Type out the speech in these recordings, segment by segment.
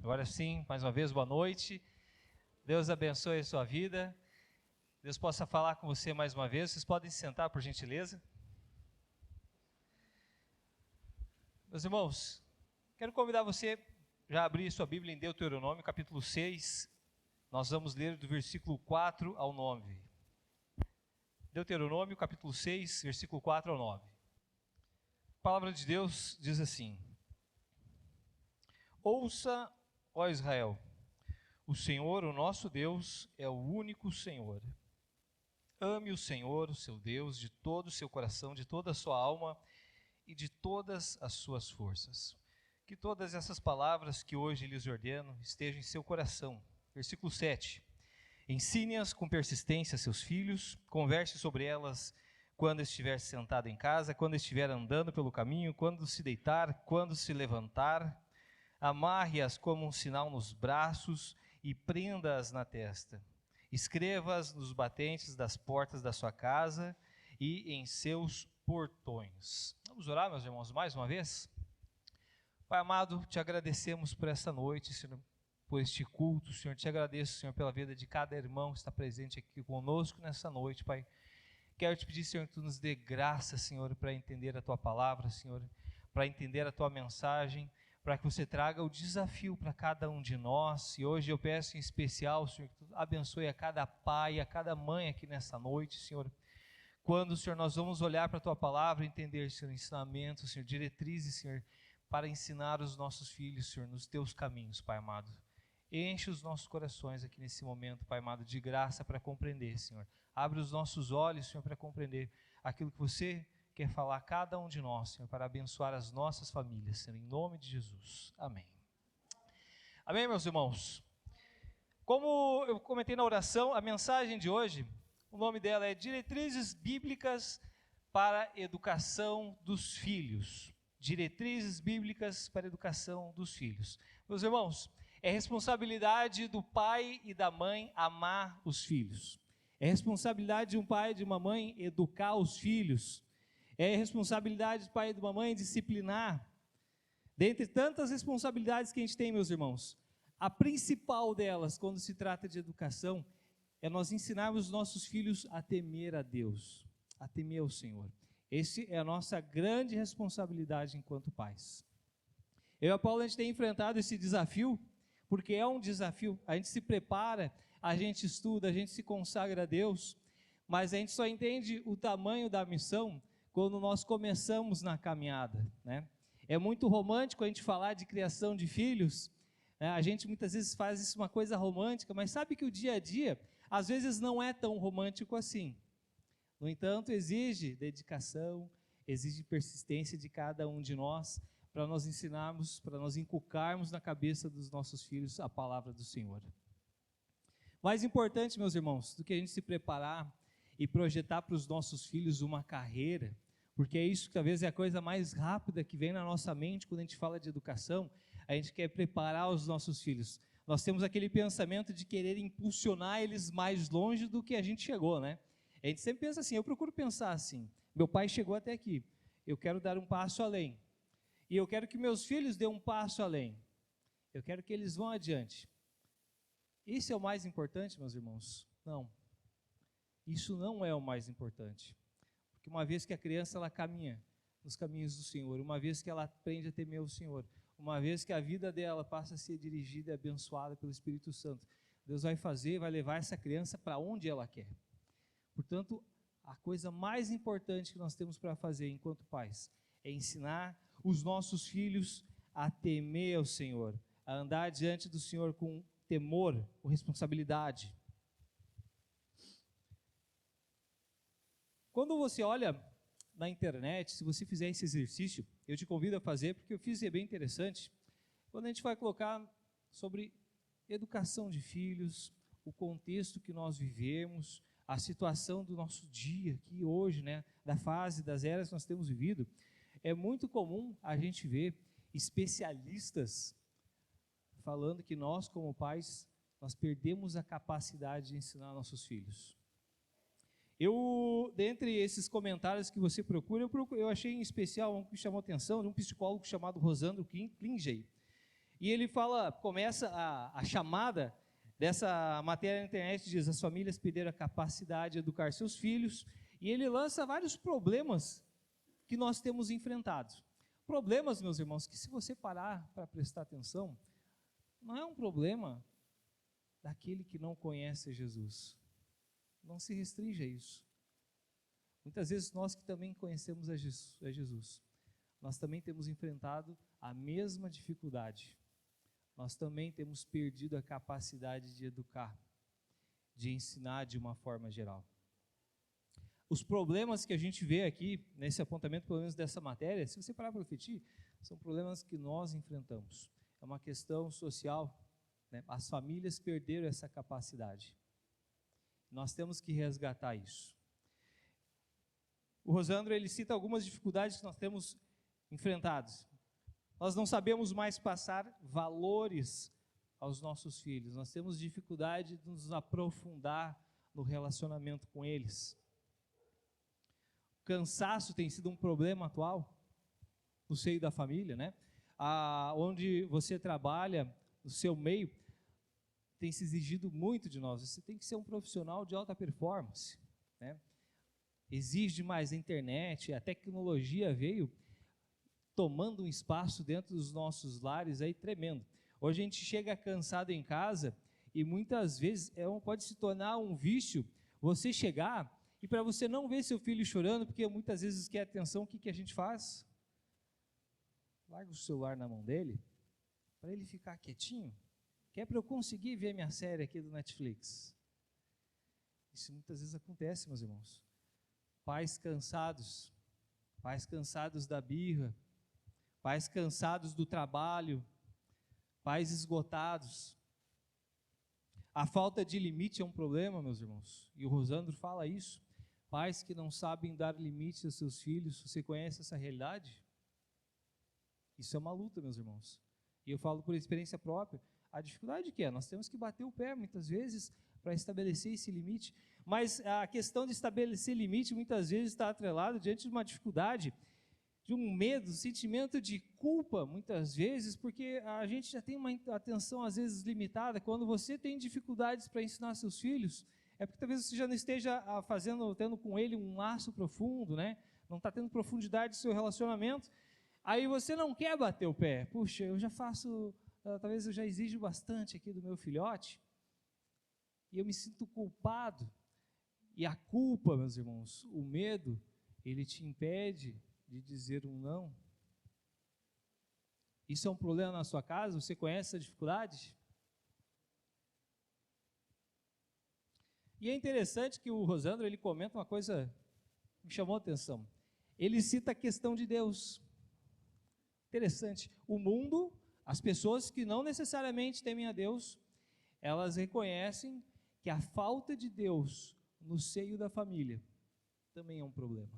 Agora sim, mais uma vez, boa noite. Deus abençoe a sua vida. Deus possa falar com você mais uma vez. Vocês podem se sentar, por gentileza. Meus irmãos, quero convidar você já a abrir sua Bíblia em Deuteronômio, capítulo 6. Nós vamos ler do versículo 4 ao 9. Deuteronômio, capítulo 6, versículo 4 ao 9. A palavra de Deus diz assim: Ouça, ó Israel, o Senhor, o nosso Deus, é o único Senhor. Ame o Senhor, o seu Deus, de todo o seu coração, de toda a sua alma e de todas as suas forças. Que todas essas palavras que hoje lhes ordeno estejam em seu coração. Versículo 7. Ensine-as com persistência a seus filhos, converse sobre elas quando estiver sentado em casa, quando estiver andando pelo caminho, quando se deitar, quando se levantar. Amarre-as como um sinal nos braços e prenda-as na testa. Escreva-as nos batentes das portas da sua casa e em seus portões. Vamos orar, meus irmãos, mais uma vez? Pai amado, te agradecemos por essa noite, Senhor, por este culto, Senhor. Te agradeço, Senhor, pela vida de cada irmão que está presente aqui conosco nessa noite, Pai. Quero te pedir, Senhor, que tu nos dê graça, Senhor, para entender a tua palavra, Senhor, para entender a tua mensagem, para que você traga o desafio para cada um de nós. E hoje eu peço em especial, Senhor, que tu abençoe a cada pai, a cada mãe aqui nessa noite, Senhor. Quando, Senhor, nós vamos olhar para a tua palavra, entender, Senhor, ensinamentos, Senhor, diretrizes, Senhor, para ensinar os nossos filhos, Senhor, nos teus caminhos, Pai amado. Enche os nossos corações aqui nesse momento, Pai amado, de graça para compreender, Senhor. Abre os nossos olhos, Senhor, para compreender aquilo que você quer falar a cada um de nós, Senhor, para abençoar as nossas famílias, Senhor, em nome de Jesus. Amém. Amém, meus irmãos? Como eu comentei na oração, a mensagem de hoje, o nome dela é Diretrizes Bíblicas para a Educação dos Filhos. Diretrizes Bíblicas para a Educação dos Filhos. Meus irmãos, é responsabilidade do pai e da mãe amar os filhos. É responsabilidade de um pai e de uma mãe educar os filhos. É responsabilidade do pai e de uma mãe disciplinar. Dentre tantas responsabilidades que a gente tem, meus irmãos, a principal delas, quando se trata de educação, é nós ensinarmos os nossos filhos a temer a Deus, a temer ao Senhor. Essa é a nossa grande responsabilidade enquanto pais. Eu e a Paula, a gente tem enfrentado esse desafio, porque é um desafio. A gente se prepara, a gente estuda, a gente se consagra a Deus, mas a gente só entende o tamanho da missão quando nós começamos na caminhada, né? É muito romântico a gente falar de criação de filhos, né? A gente muitas vezes faz isso uma coisa romântica, mas sabe que o dia a dia, às vezes não é tão romântico assim. No entanto, exige dedicação, exige persistência de cada um de nós, para nós ensinarmos, para nós inculcarmos na cabeça dos nossos filhos a palavra do Senhor. Mais importante, meus irmãos, do que a gente se preparar e projetar para os nossos filhos uma carreira, porque é isso que talvez é a coisa mais rápida que vem na nossa mente quando a gente fala de educação. A gente quer preparar os nossos filhos. Nós temos aquele pensamento de querer impulsionar eles mais longe do que a gente chegou, né? A gente sempre pensa assim, eu procuro pensar assim, meu pai chegou até aqui, eu quero dar um passo além. E eu quero que meus filhos dêem um passo além. Eu quero que eles vão adiante. Isso é o mais importante, meus irmãos? Não. Isso não é o mais importante. Porque uma vez que a criança ela caminha nos caminhos do Senhor, uma vez que ela aprende a temer o Senhor, uma vez que a vida dela passa a ser dirigida e abençoada pelo Espírito Santo, Deus vai levar essa criança para onde ela quer. Portanto, a coisa mais importante que nós temos para fazer enquanto pais é ensinar os nossos filhos a temer ao Senhor, a andar diante do Senhor com temor, com responsabilidade. Quando você olha na internet, se você fizer esse exercício, eu te convido a fazer, porque eu fiz e é bem interessante. Quando a gente vai colocar sobre educação de filhos, o contexto que nós vivemos, a situação do nosso dia aqui hoje, né, da fase, das eras que nós temos vivido, é muito comum a gente ver especialistas falando que nós, como pais, nós perdemos a capacidade de ensinar nossos filhos. Dentre esses comentários que você procura, eu achei em especial um que chamou atenção, de um psicólogo chamado Rosandro Klingey. E ele começa a chamada dessa matéria na internet, diz: as famílias perderam a capacidade de educar seus filhos, e ele lança vários problemas que nós temos enfrentado. Problemas, meus irmãos, que se você parar para prestar atenção, não é um problema daquele que não conhece Jesus. Não se restringe a isso. Muitas vezes nós que também conhecemos a Jesus, nós também temos enfrentado a mesma dificuldade. Nós também temos perdido a capacidade de educar, de ensinar de uma forma geral. Os problemas que a gente vê aqui, nesse apontamento, pelo menos dessa matéria, se você parar para refletir, são problemas que nós enfrentamos. É uma questão social, né? As famílias perderam essa capacidade. Nós temos que resgatar isso. O Rosandro, ele cita algumas dificuldades que nós temos enfrentados. Nós não sabemos mais passar valores aos nossos filhos. Nós temos dificuldade de nos aprofundar no relacionamento com eles. O cansaço tem sido um problema atual no seio da família, né? Onde você trabalha, no seu meio, tem se exigido muito de nós. Você tem que ser um profissional de alta performance, né? Exige mais. A internet, a tecnologia veio tomando um espaço dentro dos nossos lares aí tremendo. Hoje a gente chega cansado em casa e muitas vezes pode se tornar um vício você chegar e para você não ver seu filho chorando, porque muitas vezes quer atenção, o que a gente faz? Larga o celular na mão dele para ele ficar quietinho. Que é para eu conseguir ver minha série aqui do Netflix. Isso muitas vezes acontece, meus irmãos. Pais cansados da birra, pais cansados do trabalho, pais esgotados. A falta de limite é um problema, meus irmãos, e o Rosandro fala isso. Pais que não sabem dar limites aos seus filhos. Você conhece essa realidade? Isso é uma luta, meus irmãos. E eu falo por experiência própria. A dificuldade que é? Nós temos que bater o pé muitas vezes para estabelecer esse limite. Mas a questão de estabelecer limite muitas vezes está atrelada diante de uma dificuldade, de um medo, sentimento de culpa, muitas vezes, porque a gente já tem uma atenção às vezes limitada. Quando você tem dificuldades para ensinar seus filhos, é porque talvez você já não esteja tendo com ele um laço profundo, né? Não está tendo profundidade no seu relacionamento. Aí você não quer bater o pé. Puxa, eu já faço, talvez eu já exijo bastante aqui do meu filhote, e eu me sinto culpado. E a culpa, meus irmãos, o medo, ele te impede de dizer um não. Isso é um problema na sua casa? Você conhece essa dificuldade? E é interessante que o Rosandro, ele comenta uma coisa que me chamou a atenção. Ele cita a questão de Deus. Interessante. O mundo, as pessoas que não necessariamente temem a Deus, elas reconhecem que a falta de Deus no seio da família também é um problema.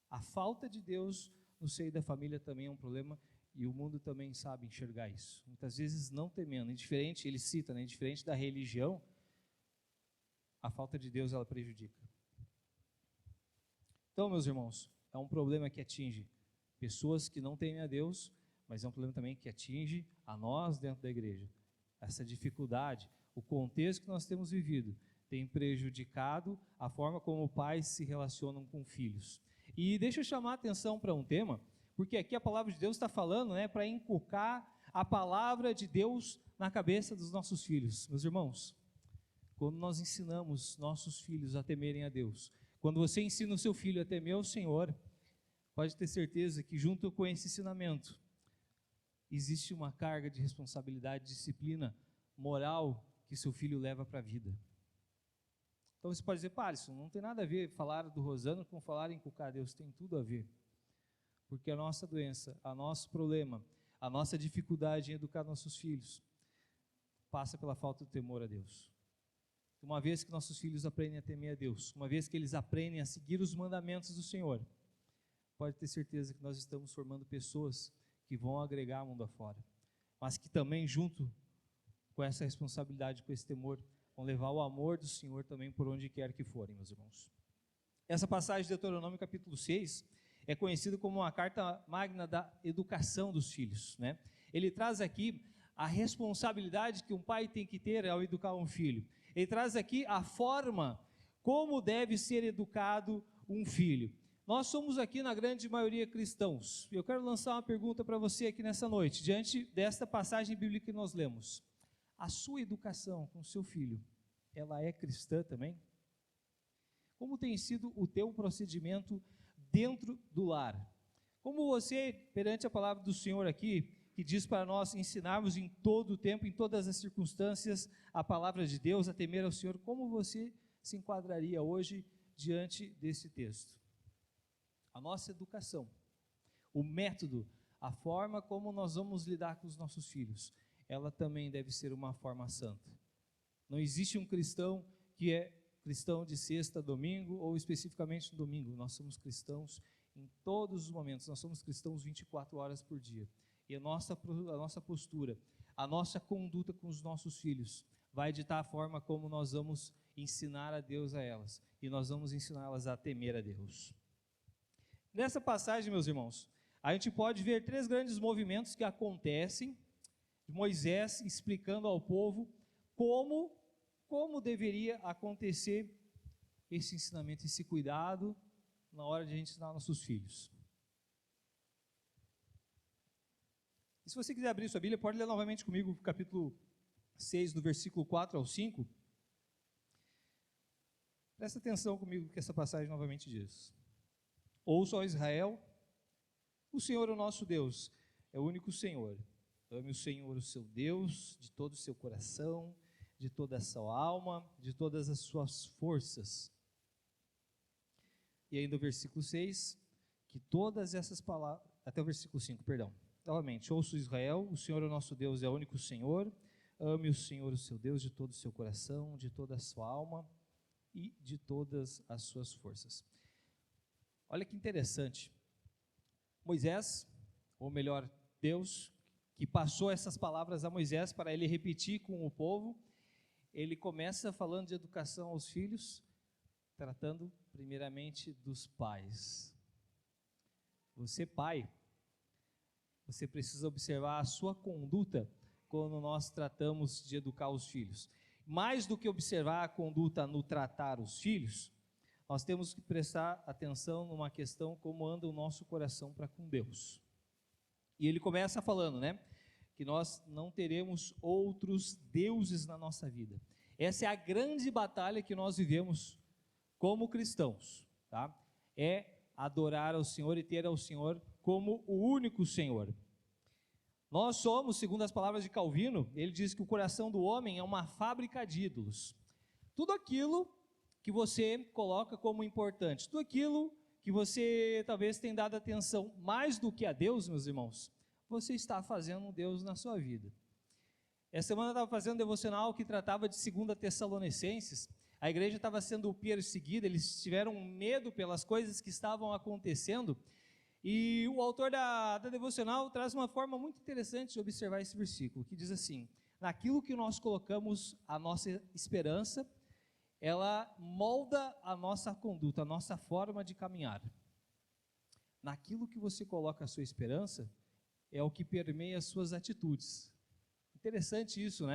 A falta de Deus no seio da família também é um problema, e o mundo também sabe enxergar isso. Muitas vezes não temendo, indiferente, ele cita, né, indiferente da religião, a falta de Deus ela prejudica. Então, meus irmãos, é um problema que atinge pessoas que não temem a Deus, mas é um problema também que atinge a nós dentro da igreja. Essa dificuldade, o contexto que nós temos vivido, tem prejudicado a forma como pais se relacionam com filhos. E deixa eu chamar a atenção para um tema, porque aqui a palavra de Deus está falando, né, para inculcar a palavra de Deus na cabeça dos nossos filhos. Meus irmãos, quando nós ensinamos nossos filhos a temerem a Deus, quando você ensina o seu filho a temer ao Senhor, pode ter certeza que junto com esse ensinamento, existe uma carga de responsabilidade, disciplina, moral, que seu filho leva para a vida. Então você pode dizer, isso não tem nada a ver falar do Rosandro com falar em inculcar a Deus, tem tudo a ver. Porque a nossa doença, o nosso problema, a nossa dificuldade em educar nossos filhos, passa pela falta de temor a Deus. Uma vez que nossos filhos aprendem a temer a Deus, uma vez que eles aprendem a seguir os mandamentos do Senhor, pode ter certeza que nós estamos formando pessoas que vão agregar o mundo afora, mas que também, junto com essa responsabilidade, com esse temor, vão levar o amor do Senhor também por onde quer que forem, meus irmãos. Essa passagem de Deuteronômio capítulo 6 é conhecida como uma carta magna da educação dos filhos, né? Ele traz aqui a responsabilidade que um pai tem que ter ao educar um filho. Ele traz aqui a forma como deve ser educado um filho. Nós somos aqui, na grande maioria, cristãos. Eu quero lançar uma pergunta para você aqui nessa noite, diante desta passagem bíblica que nós lemos. A sua educação com o seu filho, ela é cristã também? Como tem sido o teu procedimento dentro do lar? Como você, perante a palavra do Senhor aqui, que diz para nós ensinarmos em todo o tempo, em todas as circunstâncias, a palavra de Deus, a temer ao Senhor, como você se enquadraria hoje diante desse texto? A nossa educação, o método, a forma como nós vamos lidar com os nossos filhos, ela também deve ser uma forma santa. Não existe um cristão que é cristão de sexta a domingo, ou especificamente no domingo. Nós somos cristãos em todos os momentos, nós somos cristãos 24 horas por dia. E a nossa postura, a nossa conduta com os nossos filhos, vai ditar a forma como nós vamos ensinar a Deus a elas. E nós vamos ensiná-las a temer a Deus. Nessa passagem, meus irmãos, a gente pode ver 3 grandes movimentos que acontecem, Moisés explicando ao povo como deveria acontecer esse ensinamento, esse cuidado na hora de a gente ensinar nossos filhos. E se você quiser abrir sua Bíblia, pode ler novamente comigo o capítulo 6, do versículo 4 ao 5. Presta atenção comigo que essa passagem novamente diz. Ouça, ó Israel, o Senhor, o nosso Deus, é o único Senhor. Ame o Senhor, o seu Deus, de todo o seu coração, de toda a sua alma, de todas as suas forças. E ainda o versículo 6, que todas essas palavras, até o versículo 5, perdão. Novamente, ouça Israel, o Senhor, o nosso Deus, é o único Senhor. Ame o Senhor, o seu Deus, de todo o seu coração, de toda a sua alma e de todas as suas forças. Olha que interessante, Moisés, ou melhor, Deus, que passou essas palavras a Moisés para ele repetir com o povo, ele começa falando de educação aos filhos, tratando primeiramente dos pais. Você, pai, você precisa observar a sua conduta quando nós tratamos de educar os filhos. Mais do que observar a conduta no tratar os filhos, nós temos que prestar atenção numa questão como anda o nosso coração para com Deus. E ele começa falando, que nós não teremos outros deuses na nossa vida. Essa é a grande batalha que nós vivemos como cristãos, tá? É adorar ao Senhor e ter ao Senhor como o único Senhor. Nós somos, segundo as palavras de Calvino, ele diz que o coração do homem é uma fábrica de ídolos. Tudo aquilo que você coloca como importante, tudo aquilo que você talvez tenha dado atenção mais do que a Deus, meus irmãos, você está fazendo um Deus na sua vida. Essa semana eu estava fazendo um devocional que tratava de 2 Tessalonicenses. A igreja estava sendo perseguida, eles tiveram medo pelas coisas que estavam acontecendo, e o autor da devocional traz uma forma muito interessante de observar esse versículo, que diz assim: naquilo que nós colocamos a nossa esperança, ela molda a nossa conduta, a nossa forma de caminhar. Naquilo que você coloca a sua esperança, é o que permeia as suas atitudes. Interessante isso,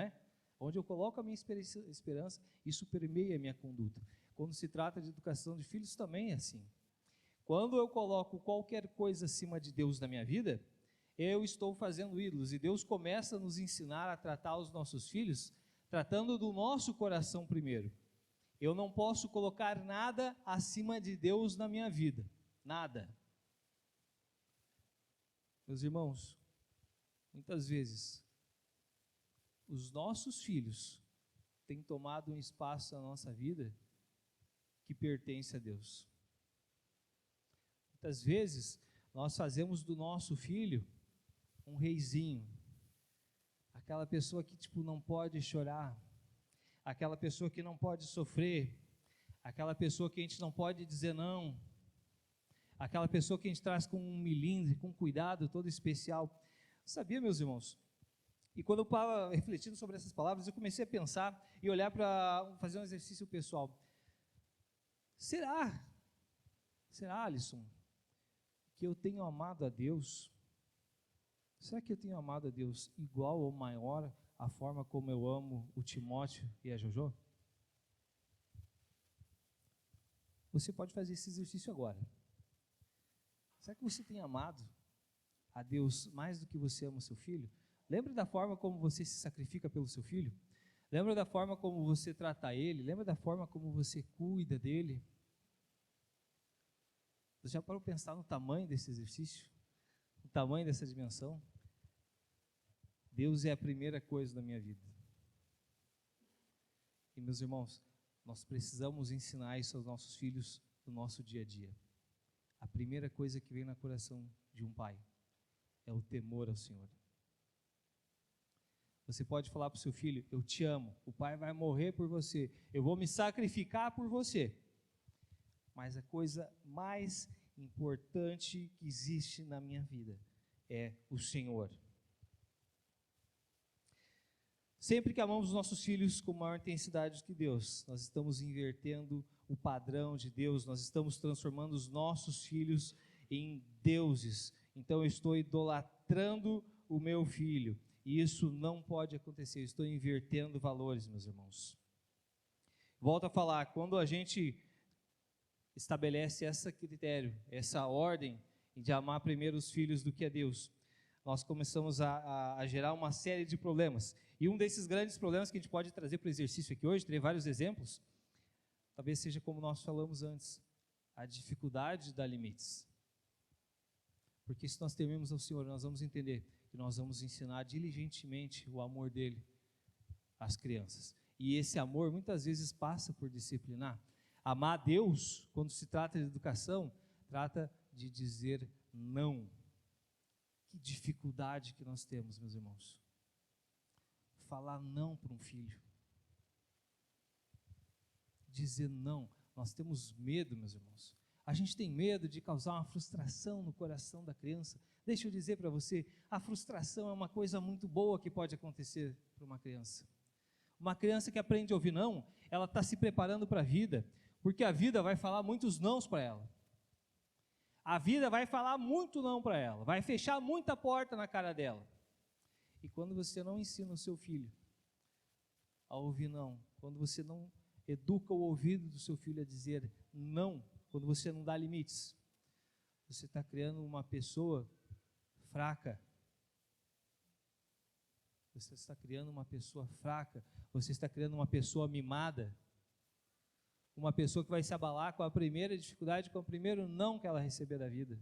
Onde eu coloco a minha esperança, isso permeia a minha conduta. Quando se trata de educação de filhos, também é assim. Quando eu coloco qualquer coisa acima de Deus na minha vida, eu estou fazendo ídolos, e Deus começa a nos ensinar a tratar os nossos filhos, tratando do nosso coração primeiro. Eu não posso colocar nada acima de Deus na minha vida, nada. Meus irmãos, muitas vezes, os nossos filhos têm tomado um espaço na nossa vida que pertence a Deus. Muitas vezes, nós fazemos do nosso filho um reizinho, aquela pessoa que não pode chorar, aquela pessoa que não pode sofrer, aquela pessoa que a gente não pode dizer não, aquela pessoa que a gente traz com um milindre, com um cuidado todo especial. Sabia, meus irmãos? E quando eu estava refletindo sobre essas palavras, eu comecei a pensar e olhar para fazer um exercício pessoal. Será, Alisson, que eu tenho amado a Deus Será que eu tenho amado a Deus igual ou maior a forma como eu amo o Timóteo e a Jojo? Você pode fazer esse exercício agora. Será que você tem amado a Deus mais do que você ama o seu filho? Lembra da forma como você se sacrifica pelo seu filho? Lembra da forma como você trata ele? Lembra da forma como você cuida dele? Você já parou para pensar no tamanho desse exercício? No tamanho dessa dimensão? Deus é a primeira coisa da minha vida. E meus irmãos, nós precisamos ensinar isso aos nossos filhos no nosso dia a dia. A primeira coisa que vem no coração de um pai é o temor ao Senhor. Você pode falar para o seu filho: eu te amo, o pai vai morrer por você, eu vou me sacrificar por você. Mas a coisa mais importante que existe na minha vida é o Senhor. Sempre que amamos os nossos filhos com maior intensidade que Deus, nós estamos invertendo o padrão de Deus, nós estamos transformando os nossos filhos em deuses. Então eu estou idolatrando o meu filho, e isso não pode acontecer. Eu estou invertendo valores, meus irmãos. Volto a falar, quando a gente estabelece esse critério, essa ordem de amar primeiro os filhos do que a Deus, nós começamos a gerar uma série de problemas. E um desses grandes problemas que a gente pode trazer para o exercício aqui hoje, terei vários exemplos, talvez seja como nós falamos antes, a dificuldade de dar limites. Porque se nós tememos ao Senhor, nós vamos entender que nós vamos ensinar diligentemente o amor dele às crianças. E esse amor muitas vezes passa por disciplinar. Amar a Deus, quando se trata de educação, trata de dizer não. Que dificuldade que nós temos, meus irmãos. Falar não para um filho. Dizer não. Nós temos medo, meus irmãos. A gente tem medo de causar uma frustração no coração da criança. Deixa eu dizer para você, a frustração é uma coisa muito boa que pode acontecer para uma criança. Uma criança que aprende a ouvir não, ela está se preparando para a vida, porque a vida vai falar muitos nãos para ela. A vida vai falar muito não para ela, vai fechar muita porta na cara dela. E quando você não ensina o seu filho a ouvir não, quando você não educa o ouvido do seu filho a dizer não, quando você não dá limites, você está criando uma pessoa fraca. Você está criando uma pessoa fraca, você está criando uma pessoa mimada, uma pessoa que vai se abalar com a primeira dificuldade, com o primeiro não que ela receber da vida.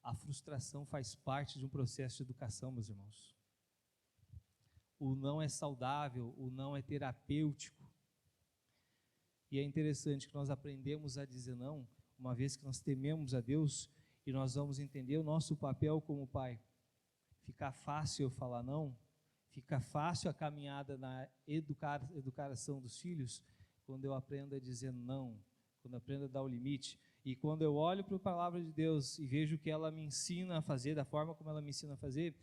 A frustração faz parte de um processo de educação, meus irmãos. O não é saudável, o não é terapêutico. E é interessante que nós aprendemos a dizer não, uma vez que nós tememos a Deus, e nós vamos entender o nosso papel como pai. Fica fácil eu falar não, fica fácil a caminhada na educação dos filhos, quando eu aprendo a dizer não, quando eu aprendo a dar o limite, e quando eu olho para a palavra de Deus e vejo que ela me ensina a fazer, da forma como ela me ensina a fazer,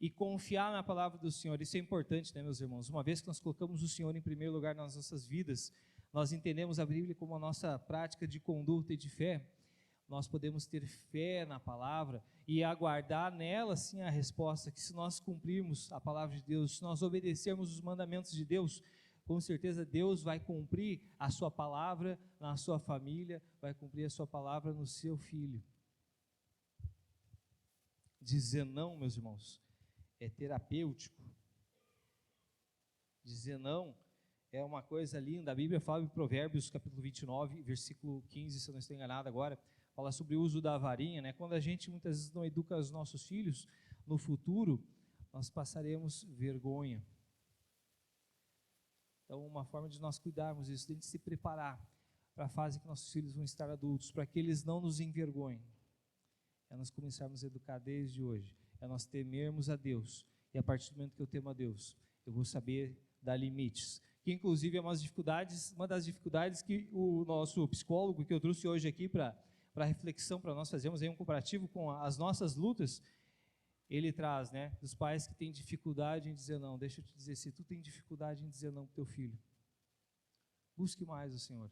e confiar na palavra do Senhor. Isso é importante, né, meus irmãos? Uma vez que nós colocamos o Senhor em primeiro lugar nas nossas vidas, nós entendemos a Bíblia como a nossa prática de conduta e de fé, nós podemos ter fé na palavra e aguardar nela sim a resposta, que se nós cumprirmos a palavra de Deus, se nós obedecermos os mandamentos de Deus, com certeza Deus vai cumprir a sua palavra na sua família, vai cumprir a sua palavra no seu filho. Dizer não, meus irmãos, é terapêutico. Dizer não é uma coisa linda. A Bíblia fala em Provérbios capítulo 29, versículo 15, se eu não estou enganado agora, fala sobre o uso da varinha, né? Quando a gente muitas vezes não educa os nossos filhos, no futuro nós passaremos vergonha. Então, uma forma de nós cuidarmos disso, de a gente se preparar para a fase que nossos filhos vão estar adultos, para que eles não nos envergonhem, é nós começarmos a educar desde hoje, é nós temermos a Deus, e a partir do momento que eu temo a Deus, eu vou saber dar limites, que inclusive é uma das dificuldades que o nosso psicólogo, que eu trouxe hoje aqui para reflexão, para nós fazermos aí um comparativo com as nossas lutas, ele traz, né, dos pais que têm dificuldade em dizer não. Deixa eu te dizer, se tu tem dificuldade em dizer não para o teu filho, busque mais o Senhor,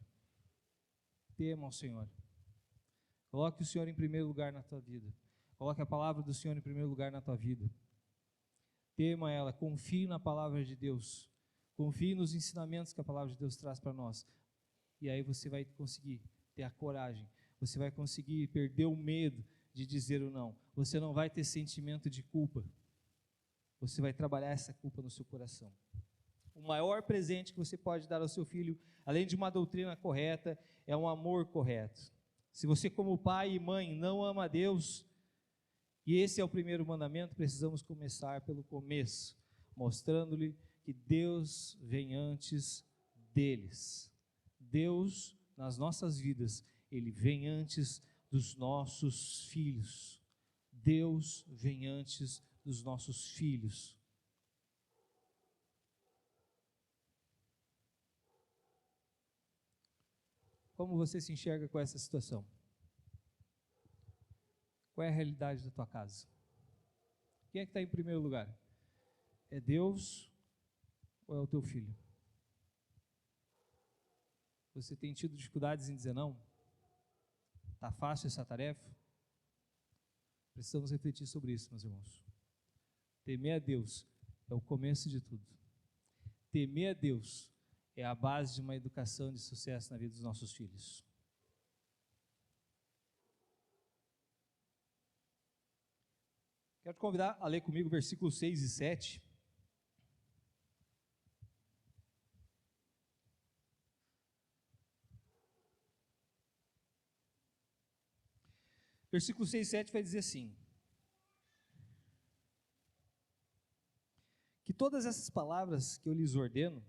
tema ao Senhor, coloque o Senhor em primeiro lugar na tua vida, Coloque a palavra do Senhor em primeiro lugar na tua vida. Tema ela, confie na palavra de Deus. Confie nos ensinamentos que a palavra de Deus traz para nós. E aí você vai conseguir ter a coragem. Você vai conseguir perder o medo de dizer o não. Você não vai ter sentimento de culpa. Você vai trabalhar essa culpa no seu coração. O maior presente que você pode dar ao seu filho, além de uma doutrina correta, é um amor correto. Se você, como pai e mãe, não ama a Deus, e esse é o primeiro mandamento, precisamos começar pelo começo, mostrando-lhe que Deus vem antes deles. Deus, nas nossas vidas, Ele vem antes dos nossos filhos. Deus vem antes dos nossos filhos. Como você se enxerga com essa situação? Qual é a realidade da tua casa? Quem é que está em primeiro lugar? É Deus ou é o teu filho? Você tem tido dificuldades em dizer não? Está fácil essa tarefa? Precisamos refletir sobre isso, meus irmãos. Temer a Deus é o começo de tudo. Temer a Deus é a base de uma educação de sucesso na vida dos nossos filhos. Quero te convidar a ler comigo versículos 6 e 7. Versículo 6 e 7 vai dizer assim: que todas essas palavras que eu lhes ordeno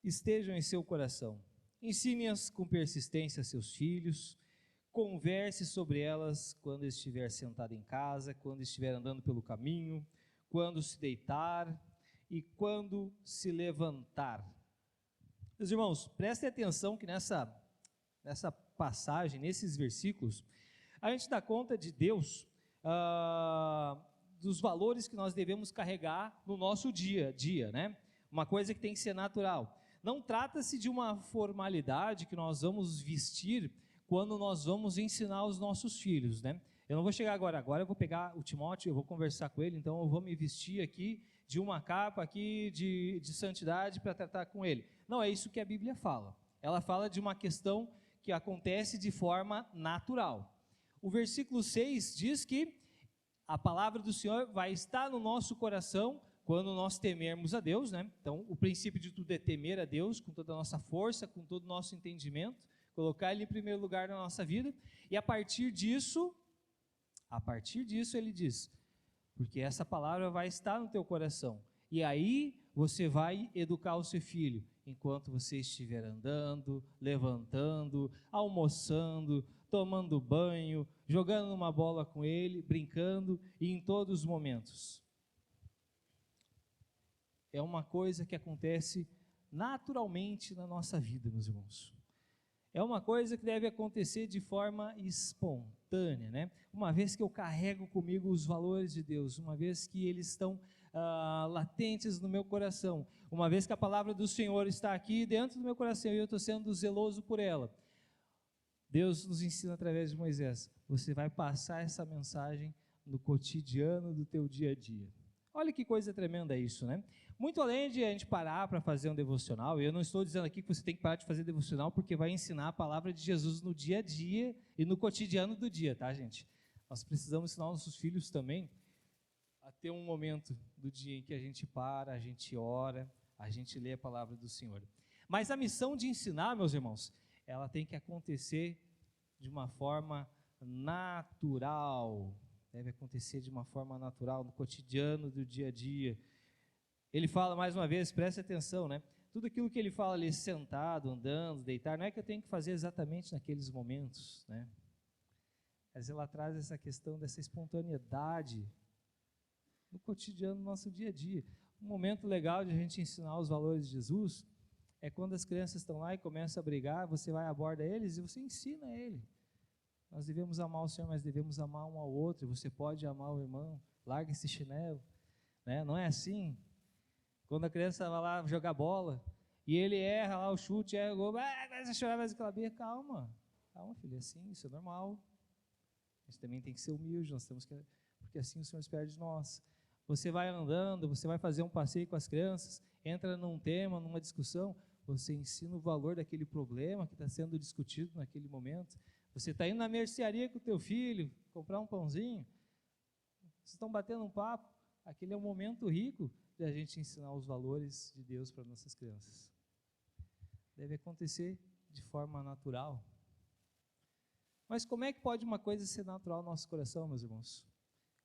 estejam em seu coração. Ensine-as com persistência a seus filhos, converse sobre elas quando estiver sentado em casa, quando estiver andando pelo caminho, quando se deitar e quando se levantar. Meus irmãos, prestem atenção que nessa passagem, nesses versículos, a gente dá conta de Deus, dos valores que nós devemos carregar no nosso dia a dia, né? Uma coisa que tem que ser natural. Não trata-se de uma formalidade que nós vamos vestir quando nós vamos ensinar os nossos filhos, né? Eu não vou chegar agora eu vou pegar o Timóteo, eu vou conversar com ele, então eu vou me vestir aqui de uma capa aqui de santidade para tratar com ele. Não é isso que a Bíblia fala. Ela fala de uma questão que acontece de forma natural. O versículo 6 diz que a palavra do Senhor vai estar no nosso coração quando nós temermos a Deus, né? Então, o princípio de tudo é temer a Deus com toda a nossa força, com todo o nosso entendimento, colocar Ele em primeiro lugar na nossa vida, e a partir disso ele diz, porque essa palavra vai estar no teu coração, e aí você vai educar o seu filho, enquanto você estiver andando, levantando, almoçando, tomando banho, jogando uma bola com ele, brincando, e em todos os momentos. É uma coisa que acontece naturalmente na nossa vida, meus irmãos. É uma coisa que deve acontecer de forma espontânea, né? Uma vez que eu carrego comigo os valores de Deus, uma vez que eles estão latentes no meu coração, uma vez que a palavra do Senhor está aqui dentro do meu coração e eu estou sendo zeloso por ela, Deus nos ensina através de Moisés, você vai passar essa mensagem no cotidiano do teu dia a dia. Olha que coisa tremenda isso, né? Muito além de a gente parar para fazer um devocional, e eu não estou dizendo aqui que você tem que parar de fazer devocional porque vai ensinar a palavra de Jesus no dia a dia e no cotidiano do dia, tá, gente? Nós precisamos ensinar nossos filhos também a ter um momento do dia em que a gente para, a gente ora, a gente lê a palavra do Senhor. Mas a missão de ensinar, meus irmãos, ela tem que acontecer de uma forma natural, deve acontecer de uma forma natural, no cotidiano do dia a dia. Ele fala mais uma vez, preste atenção, né? Tudo aquilo que ele fala ali, sentado, andando, deitar, não é que eu tenho que fazer exatamente naqueles momentos, né? Mas ela traz essa questão dessa espontaneidade no cotidiano do nosso dia a dia. Um momento legal de a gente ensinar os valores de Jesus é quando as crianças estão lá e começam a brigar, você vai aborda eles e você ensina ele. Nós devemos amar o Senhor, mas devemos amar um ao outro. Você pode amar o irmão, larga esse chinelo, né? Não é assim? Quando a criança vai lá jogar bola e ele erra lá o chute, erra o gol, começa a chorar, vai aquela birra, calma, filho, é assim, isso é normal. A gente também tem que ser humilde, porque assim o Senhor espera de nós. Você vai andando, você vai fazer um passeio com as crianças, entra num tema, numa discussão, você ensina o valor daquele problema que está sendo discutido naquele momento. Você está indo na mercearia com o teu filho, comprar um pãozinho, vocês estão batendo um papo, aquele é um momento rico de a gente ensinar os valores de Deus para nossas crianças. Deve acontecer de forma natural. Mas como é que pode uma coisa ser natural no nosso coração, meus irmãos?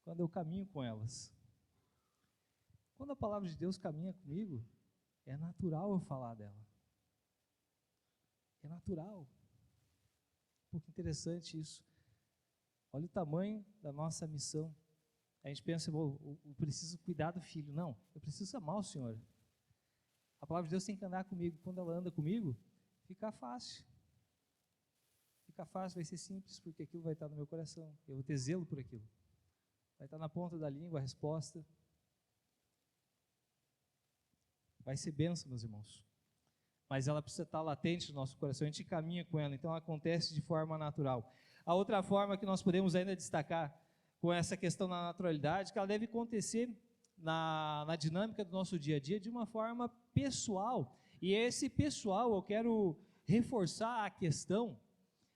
Quando eu caminho com elas. Quando a palavra de Deus caminha comigo, é natural eu falar dela. É natural. Um pouco interessante isso. Olha o tamanho da nossa missão. A gente pensa, eu preciso cuidar do filho. Não, eu preciso amar o Senhor. A palavra de Deus tem que andar comigo. Quando ela anda comigo, fica fácil. Fica fácil, vai ser simples, porque aquilo vai estar no meu coração. Eu vou ter zelo por aquilo. Vai estar na ponta da língua a resposta. Vai ser bênção, meus irmãos. Mas ela precisa estar latente no nosso coração. A gente caminha com ela, então ela acontece de forma natural. A outra forma que nós podemos ainda destacar com essa questão da naturalidade, que ela deve acontecer na dinâmica do nosso dia a dia de uma forma pessoal. E esse pessoal, eu quero reforçar a questão,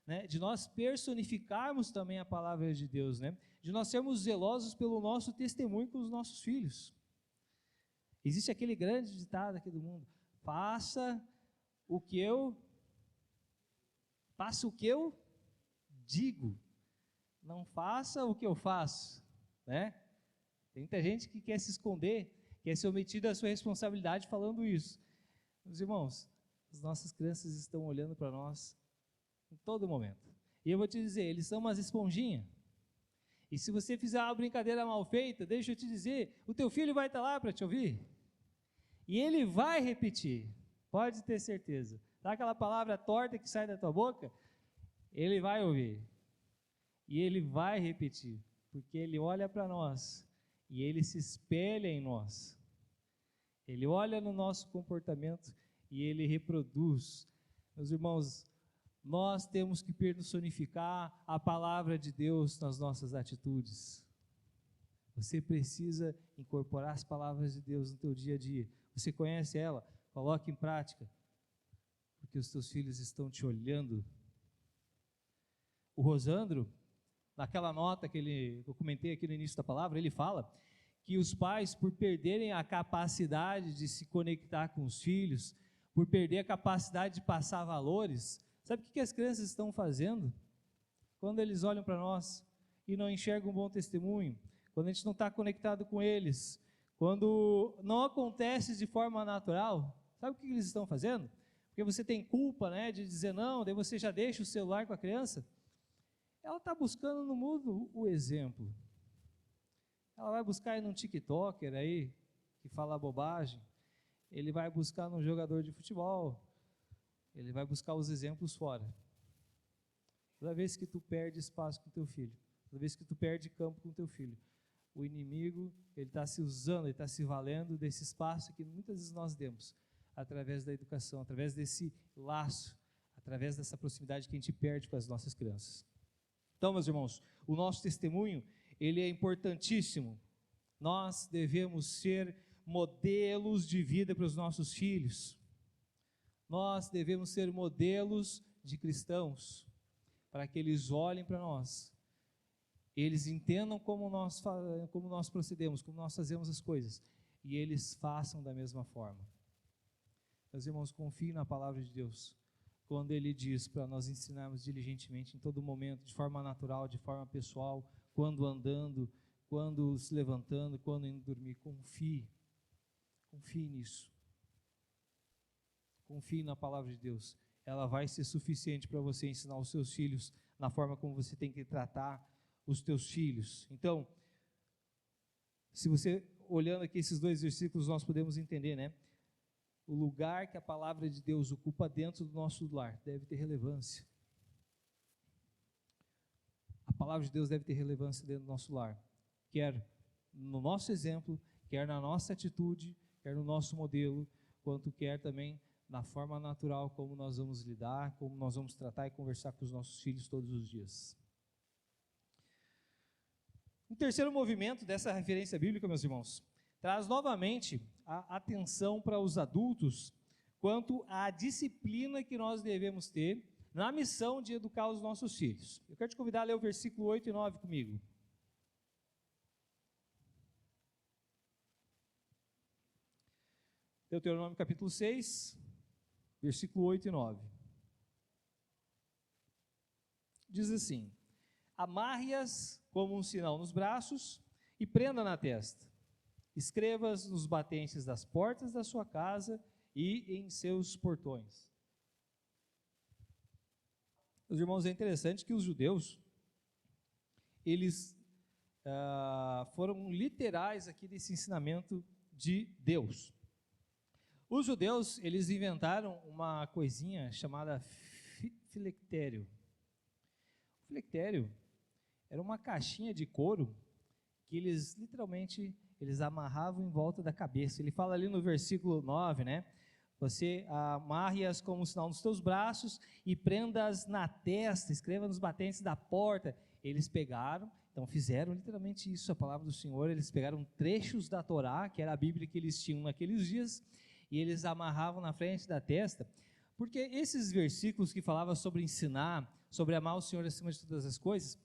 né, de nós personificarmos também a palavra de Deus, né, de nós sermos zelosos pelo nosso testemunho com os nossos filhos. Existe aquele grande ditado aqui do mundo: faça o que eu digo, não faça o que eu faço, né? Tem muita gente que quer se esconder, quer se omitir da sua responsabilidade falando isso. Meus irmãos, as nossas crianças estão olhando para nós em todo momento. E eu vou te dizer, eles são umas esponjinhas. E se você fizer uma brincadeira mal feita, deixa eu te dizer, o teu filho vai estar lá para te ouvir. E ele vai repetir, pode ter certeza. Dá aquela palavra torta que sai da tua boca, ele vai ouvir. E ele vai repetir, porque ele olha para nós e ele se espelha em nós. Ele olha no nosso comportamento e ele reproduz. Meus irmãos, nós temos que personificar a palavra de Deus nas nossas atitudes. Você precisa incorporar as palavras de Deus no teu dia a dia. Você conhece ela? Coloque em prática, porque os teus filhos estão te olhando. O Rosandro, naquela nota que eu comentei aqui no início da palavra, ele fala que os pais, por perderem a capacidade de se conectar com os filhos, por perder a capacidade de passar valores, sabe o que as crianças estão fazendo? Quando eles olham para nós e não enxergam um bom testemunho, quando a gente não está conectado com eles, quando não acontece de forma natural, sabe o que eles estão fazendo? Porque você tem culpa, né, de dizer não, daí você já deixa o celular com a criança. Ela está buscando no mundo o exemplo. Ela vai buscar aí num TikToker aí, que fala bobagem. Ele vai buscar num jogador de futebol. Ele vai buscar os exemplos fora. Toda vez que tu perde espaço com teu filho, toda vez que tu perde campo com teu filho, o inimigo, ele está se usando, ele está se valendo desse espaço que muitas vezes nós demos, através da educação, através desse laço, através dessa proximidade que a gente perde com as nossas crianças. Então, meus irmãos, o nosso testemunho, ele é importantíssimo. Nós devemos ser modelos de vida para os nossos filhos. Nós devemos ser modelos de cristãos, para que eles olhem para nós, eles entendam como nós procedemos, como nós fazemos as coisas, e eles façam da mesma forma. Meus irmãos, confiem na palavra de Deus, quando Ele diz para nós ensinarmos diligentemente em todo momento, de forma natural, de forma pessoal, quando andando, quando se levantando, quando indo dormir. Confie nisso. Confie na palavra de Deus. Ela vai ser suficiente para você ensinar os seus filhos na forma como você tem que tratar os teus filhos. Então, se você, olhando aqui esses dois versículos, nós podemos entender, né? O lugar que a palavra de Deus ocupa dentro do nosso lar deve ter relevância. A palavra de Deus deve ter relevância dentro do nosso lar, quer no nosso exemplo, quer na nossa atitude, quer no nosso modelo, quanto quer também na forma natural como nós vamos lidar, como nós vamos tratar e conversar com os nossos filhos todos os dias. O terceiro movimento dessa referência bíblica, meus irmãos, traz novamente a atenção para os adultos quanto à disciplina que nós devemos ter na missão de educar os nossos filhos. Eu quero te convidar a ler o versículo 8 e 9 comigo. Deuteronômio capítulo 6, versículo 8 e 9. Diz assim: amarre-as como um sinal nos braços e prenda na testa. Escreva-as nos batentes das portas da sua casa e em seus portões. Os irmãos, é interessante que os judeus, eles foram literais aqui desse ensinamento de Deus. Os judeus, eles inventaram uma coisinha chamada filectério. O filectério era uma caixinha de couro que eles literalmente amarravam em volta da cabeça. Ele fala ali no versículo 9, né? Você amarre-as como um sinal nos teus braços e prenda-as na testa, escreva nos batentes da porta. Eles pegaram, então fizeram literalmente isso, a palavra do Senhor. Eles pegaram trechos da Torá, que era a Bíblia que eles tinham naqueles dias, e eles amarravam na frente da testa, porque esses versículos que falavam sobre ensinar, sobre amar o Senhor acima de todas as coisas,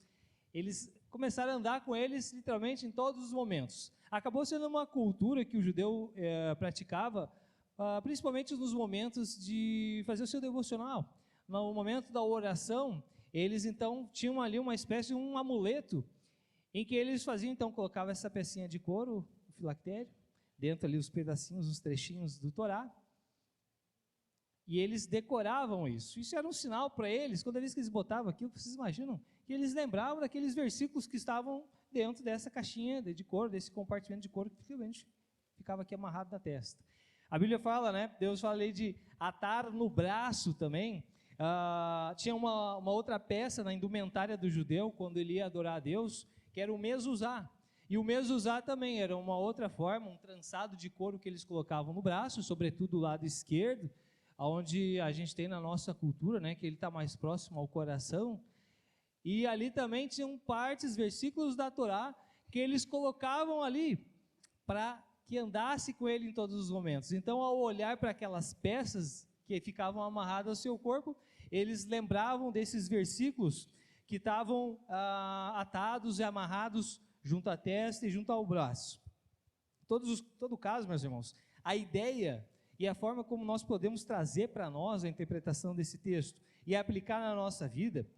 eles começaram a andar com eles literalmente em todos os momentos. Acabou sendo uma cultura que o judeu praticava, principalmente nos momentos de fazer o seu devocional. No momento da oração, eles então tinham ali uma espécie de um amuleto, em que eles faziam, então, colocavam essa pecinha de couro, o filactério, dentro ali os pedacinhos, os trechinhos do Torá, e eles decoravam isso. Isso era um sinal para eles, toda vez que eles botavam aquilo, vocês imaginam, que eles lembravam daqueles versículos que estavam dentro dessa caixinha de couro, desse compartimento de couro que realmente ficava aqui amarrado na testa. A Bíblia fala, né, Deus fala ali de atar no braço também. Tinha uma outra peça na indumentária do judeu, quando ele ia adorar a Deus, que era o mezuzá. E o mezuzá também era uma outra forma, um trançado de couro que eles colocavam no braço, sobretudo do lado esquerdo, onde a gente tem na nossa cultura, né, que ele está mais próximo ao coração. E ali também tinham partes, versículos da Torá, que eles colocavam ali para que andasse com ele em todos os momentos. Então, ao olhar para aquelas peças que ficavam amarradas ao seu corpo, eles lembravam desses versículos que estavam atados e amarrados junto à testa e junto ao braço. Todo caso, meus irmãos, a ideia e a forma como nós podemos trazer para nós a interpretação desse texto e aplicar na nossa vida,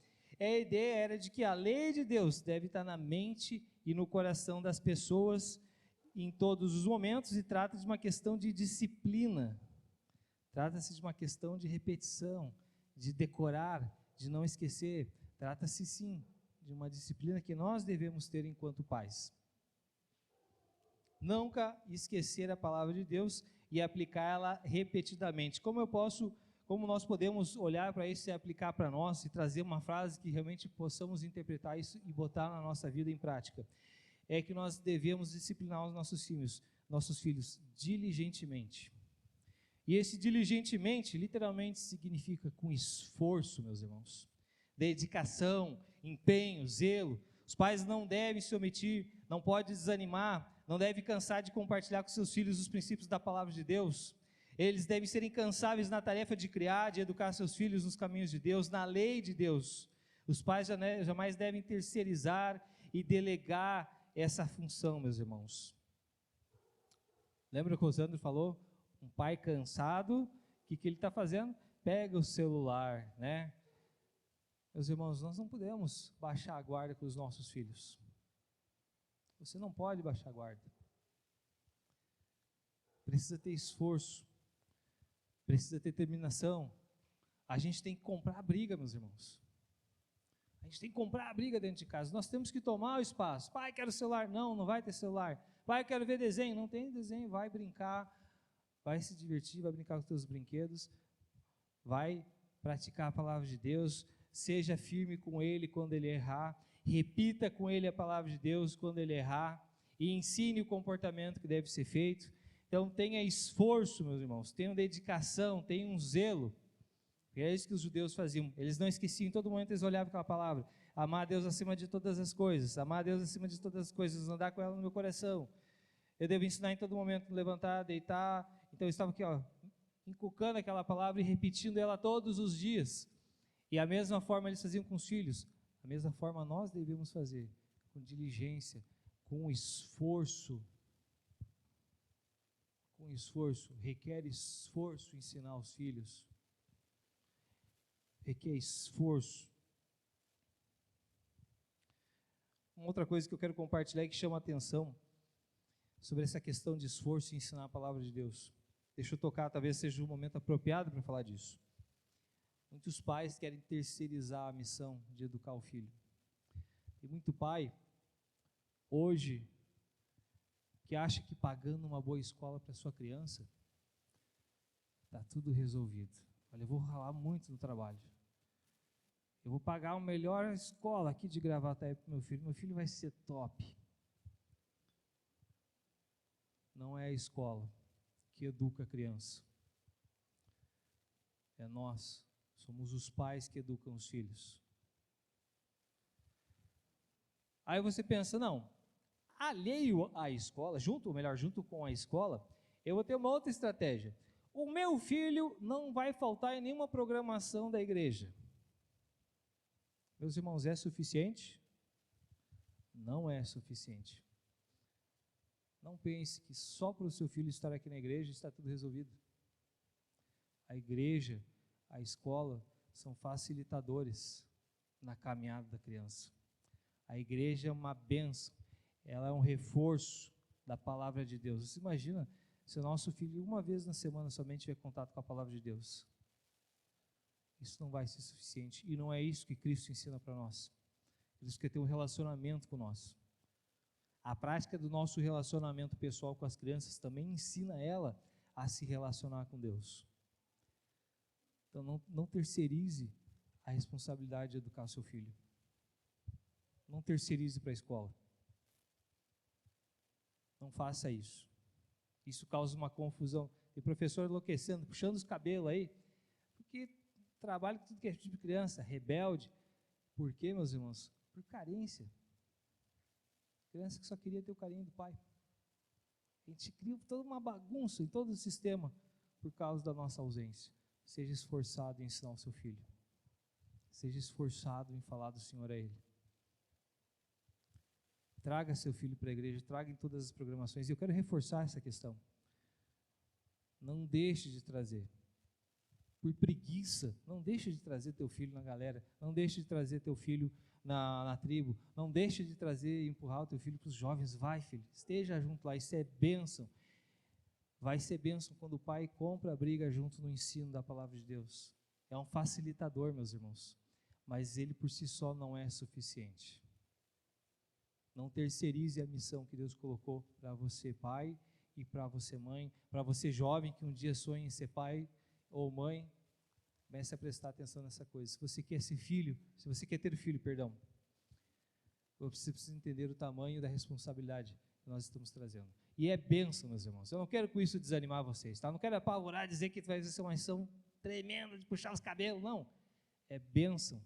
a ideia era de que a lei de Deus deve estar na mente e no coração das pessoas em todos os momentos, e trata de uma questão de disciplina, trata-se de uma questão de repetição, de decorar, de não esquecer, trata-se sim de uma disciplina que nós devemos ter enquanto pais. Nunca esquecer a palavra de Deus e aplicá-la repetidamente. Como nós podemos olhar para isso e aplicar para nós e trazer uma frase que realmente possamos interpretar isso e botar na nossa vida em prática? É que nós devemos disciplinar os nossos filhos diligentemente. E esse diligentemente, literalmente, significa com esforço, meus irmãos. Dedicação, empenho, zelo. Os pais não devem se omitir, não podem desanimar, não devem cansar de compartilhar com seus filhos os princípios da palavra de Deus. Eles devem ser incansáveis na tarefa de criar, de educar seus filhos nos caminhos de Deus, na lei de Deus. Os pais jamais devem terceirizar e delegar essa função, meus irmãos. Lembra que o Rosandro falou? Um pai cansado, o que ele está fazendo? Pega o celular, né? Meus irmãos, nós não podemos baixar a guarda com os nossos filhos. Você não pode baixar a guarda. Precisa ter esforço, precisa ter determinação. A gente tem que comprar a briga, meus irmãos. A gente tem que comprar a briga dentro de casa. Nós temos que tomar o espaço. Pai, quero celular. Não vai ter celular. Pai, quero ver desenho. Não tem desenho. Vai brincar, vai se divertir, vai brincar com os teus brinquedos, vai praticar a palavra de Deus. Seja firme com ele quando ele errar. Repita com ele a palavra de Deus quando ele errar. E ensine o comportamento que deve ser feito. Então tenha esforço, meus irmãos. Tenha dedicação, tenha um zelo. E é isso que os judeus faziam. Eles não esqueciam, em todo momento eles olhavam aquela palavra. amar a Deus acima de todas as coisas, amar a Deus acima de todas as coisas, andar com ela no meu coração. Eu devo ensinar em todo momento, levantar, deitar. Então eu estava aqui, inculcando aquela palavra e repetindo ela todos os dias. E a mesma forma eles faziam com os filhos, a mesma forma nós devemos fazer, com diligência, com esforço. Com esforço, requer esforço ensinar os filhos. Requer esforço. Uma outra coisa que eu quero compartilhar e que chama a atenção sobre essa questão de esforço em ensinar a palavra de Deus. Deixa eu tocar, talvez seja o momento apropriado para falar disso. Muitos pais querem terceirizar a missão de educar o filho. Tem muito pai, hoje, que acha que pagando uma boa escola para sua criança, está tudo resolvido. Olha, eu vou ralar muito no trabalho. Eu vou pagar a melhor escola aqui de Gravataí para meu filho vai ser top. Não é a escola que educa a criança. É nós, somos os pais que educam os filhos. Aí você pensa, não, alheio à escola, junto com a escola, eu vou ter uma outra estratégia. O meu filho não vai faltar em nenhuma programação da igreja. Meus irmãos, é suficiente? Não é suficiente. Não pense que só para o seu filho estar aqui na igreja está tudo resolvido. A igreja, a escola, são facilitadores na caminhada da criança. A igreja é uma bênção, ela é um reforço da palavra de Deus. Você imagina se o nosso filho uma vez na semana somente tiver contato com a palavra de Deus? Isso não vai ser suficiente, e não é isso que Cristo ensina para nós. Cristo quer ter um relacionamento com nós. A prática do nosso relacionamento pessoal com as crianças também ensina ela a se relacionar com Deus. Então não terceirize a responsabilidade de educar seu filho. Não terceirize para a escola. Não faça isso. Isso causa uma confusão. E o professor enlouquecendo, puxando os cabelos aí, porque trabalha com tudo que é tipo de criança, rebelde. Por quê, meus irmãos? Por carência. Criança que só queria ter o carinho do pai. A gente cria toda uma bagunça em todo o sistema por causa da nossa ausência. Seja esforçado em ensinar o seu filho. Seja esforçado em falar do Senhor a ele. Traga seu filho para a igreja, traga em todas as programações. E eu quero reforçar essa questão. Não deixe de trazer. Por preguiça, não deixe de trazer teu filho na galera. Não deixe de trazer teu filho na tribo. Não deixe de trazer e empurrar o teu filho para os jovens. Vai, filho, esteja junto lá. Isso é bênção. Vai ser bênção quando o pai compra a briga junto no ensino da palavra de Deus. É um facilitador, meus irmãos. Mas ele por si só não é suficiente. Não terceirize a missão que Deus colocou para você, pai, e para você, mãe. Para você, jovem, que um dia sonha em ser pai ou mãe, comece a prestar atenção nessa coisa. Se você quer ser filho, se você quer ter filho, perdão, você precisa entender o tamanho da responsabilidade que nós estamos trazendo. E é bênção, meus irmãos. Eu não quero com isso desanimar vocês, tá? Não quero apavorar, dizer que vai ser uma ação tremenda de puxar os cabelos, não. É bênção.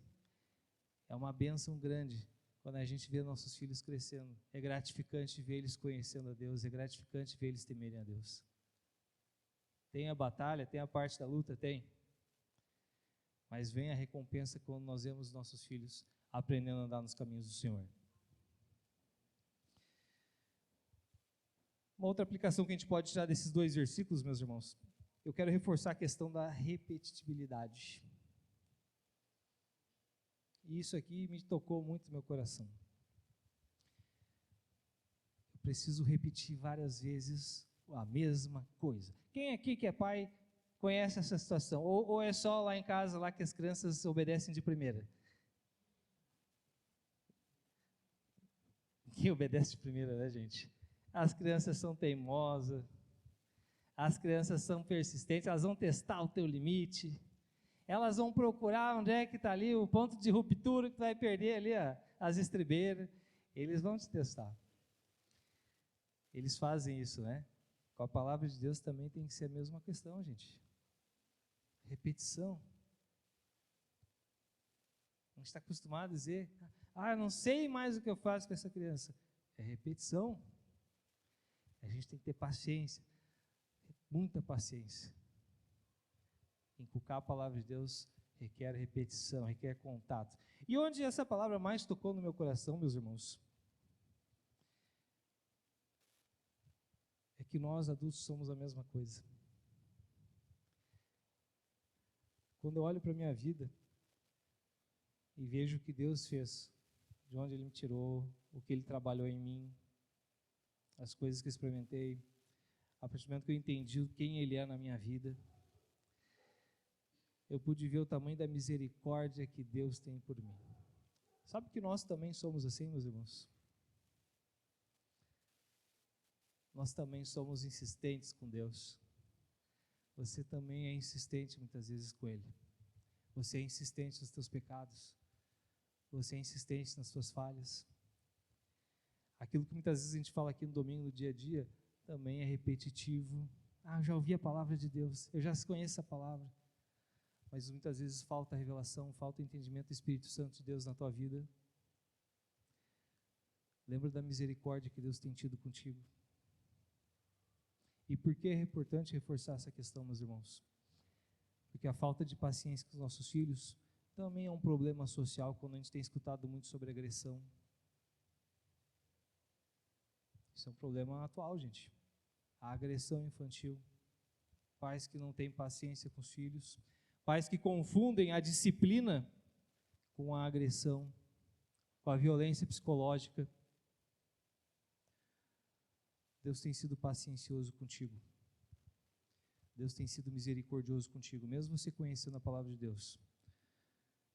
É uma bênção grande. Quando a gente vê nossos filhos crescendo, é gratificante ver eles conhecendo a Deus, é gratificante ver eles temerem a Deus. Tem a batalha, tem a parte da luta, tem. Mas vem a recompensa quando nós vemos nossos filhos aprendendo a andar nos caminhos do Senhor. Uma outra aplicação que a gente pode tirar desses dois versículos, meus irmãos, eu quero reforçar a questão da repetitividade. E isso aqui me tocou muito no meu coração. Eu preciso repetir várias vezes a mesma coisa. Quem aqui que é pai conhece essa situação? Ou é só lá em casa, lá que as crianças obedecem de primeira? Quem obedece de primeira, né, gente? As crianças são teimosas, as crianças são persistentes, elas vão testar o teu limite. Elas vão procurar onde é que está ali o ponto de ruptura que vai perder ali as estribeiras. Eles vão te testar. Eles fazem isso, né? Com a palavra de Deus também tem que ser a mesma questão, gente. Repetição. A gente está acostumado a dizer, eu não sei mais o que eu faço com essa criança. É repetição. A gente tem que ter paciência, muita paciência. Inculcar a palavra de Deus requer repetição, requer contato. E onde essa palavra mais tocou no meu coração, meus irmãos, é que nós adultos somos a mesma coisa. Quando eu olho para a minha vida e vejo o que Deus fez, de onde Ele me tirou, o que Ele trabalhou em mim, as coisas que eu experimentei, a partir do momento que eu entendi quem Ele é na minha vida, eu pude ver o tamanho da misericórdia que Deus tem por mim. Sabe que nós também somos assim, meus irmãos? Nós também somos insistentes com Deus. Você também é insistente muitas vezes com Ele. Você é insistente nos teus pecados. Você é insistente nas suas falhas. Aquilo que muitas vezes a gente fala aqui no domingo, no dia a dia, também é repetitivo. Eu já ouvi a palavra de Deus, eu já conheço a palavra. Mas muitas vezes falta revelação, falta entendimento do Espírito Santo de Deus na tua vida. Lembra da misericórdia que Deus tem tido contigo. E por que é importante reforçar essa questão, meus irmãos? Porque a falta de paciência com os nossos filhos também é um problema social, quando a gente tem escutado muito sobre agressão. Isso é um problema atual, gente. A agressão infantil. Pais que não têm paciência com os filhos. Pais que confundem a disciplina com a agressão, com a violência psicológica. Deus tem sido paciencioso contigo. Deus tem sido misericordioso contigo, mesmo você conhecendo a palavra de Deus.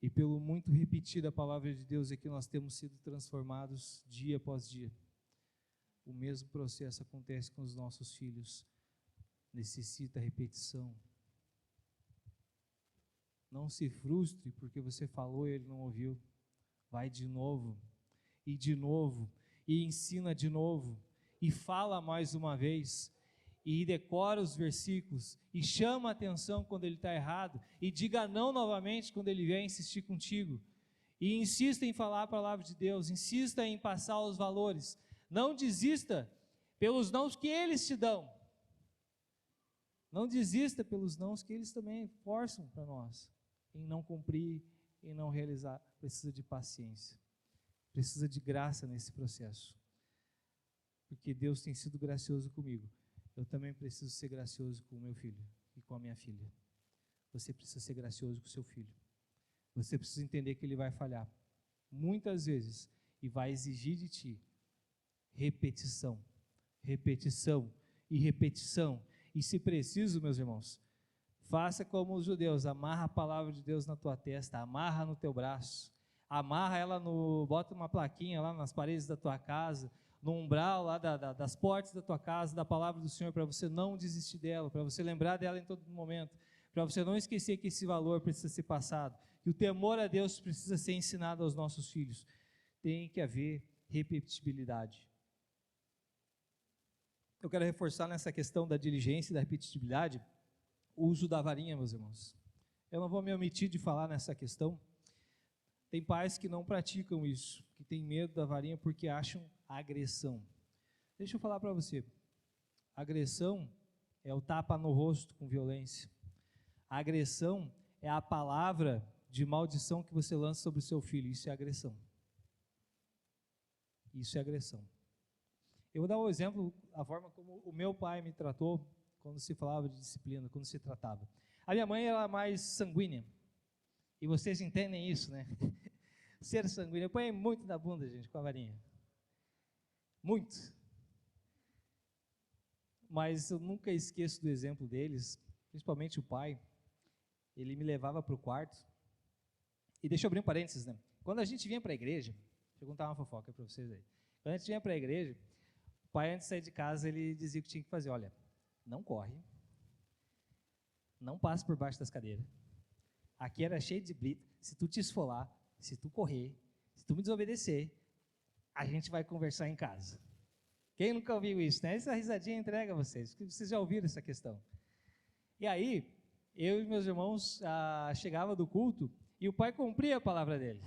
E pelo muito repetir a palavra de Deus é que nós temos sido transformados dia após dia. O mesmo processo acontece com os nossos filhos. Necessita repetição. Não se frustre porque você falou e ele não ouviu. Vai de novo, e ensina de novo, e fala mais uma vez, e decora os versículos, e chama a atenção quando ele está errado, e diga não novamente quando ele vier insistir contigo. E insista em falar a palavra de Deus, insista em passar os valores. Não desista pelos nãos que eles te dão. Não desista pelos nãos que eles também forçam para nós. Em não cumprir, em não realizar. Precisa de paciência. Precisa de graça nesse processo. Porque Deus tem sido gracioso comigo. Eu também preciso ser gracioso com o meu filho e com a minha filha. Você precisa ser gracioso com o seu filho. Você precisa entender que ele vai falhar. Muitas vezes. E vai exigir de ti repetição. Repetição e repetição. E se preciso, meus irmãos, faça como os judeus, amarra a palavra de Deus na tua testa, amarra no teu braço, amarra ela bota uma plaquinha lá nas paredes da tua casa, no umbral lá das portas da tua casa, da palavra do Senhor, para você não desistir dela, para você lembrar dela em todo momento, para você não esquecer que esse valor precisa ser passado, que o temor a Deus precisa ser ensinado aos nossos filhos. Tem que haver repetibilidade. Eu quero reforçar nessa questão da diligência e da repetibilidade, o uso da varinha, meus irmãos. Eu não vou me omitir de falar nessa questão. Tem pais que não praticam isso, que têm medo da varinha porque acham agressão. Deixa eu falar para você. Agressão é o tapa no rosto com violência. A agressão é a palavra de maldição que você lança sobre o seu filho. Isso é agressão. Isso é agressão. Eu vou dar um exemplo, a forma como o meu pai me tratou quando se falava de disciplina, quando se tratava. A minha mãe era mais sanguínea. E vocês entendem isso, né? Ser sanguíneo. Eu ponho muito na bunda, gente, com a varinha. Muito. Mas eu nunca esqueço do exemplo deles, principalmente o pai. Ele me levava para o quarto. E deixa eu abrir um parênteses, né? Quando a gente vinha para a igreja, deixa eu contar uma fofoca para vocês aí. Quando a gente vinha para a igreja, o pai, antes de sair de casa, ele dizia o que tinha que fazer. Olha, não corre, não passe por baixo das cadeiras. Aqui era cheio de brita. Se tu te esfolar, se tu correr, se tu me desobedecer, a gente vai conversar em casa. Quem nunca ouviu isso, né? Essa risadinha entrega a vocês, porque vocês já ouviram essa questão. E aí, eu e meus irmãos chegava do culto E o pai cumpria a palavra dele.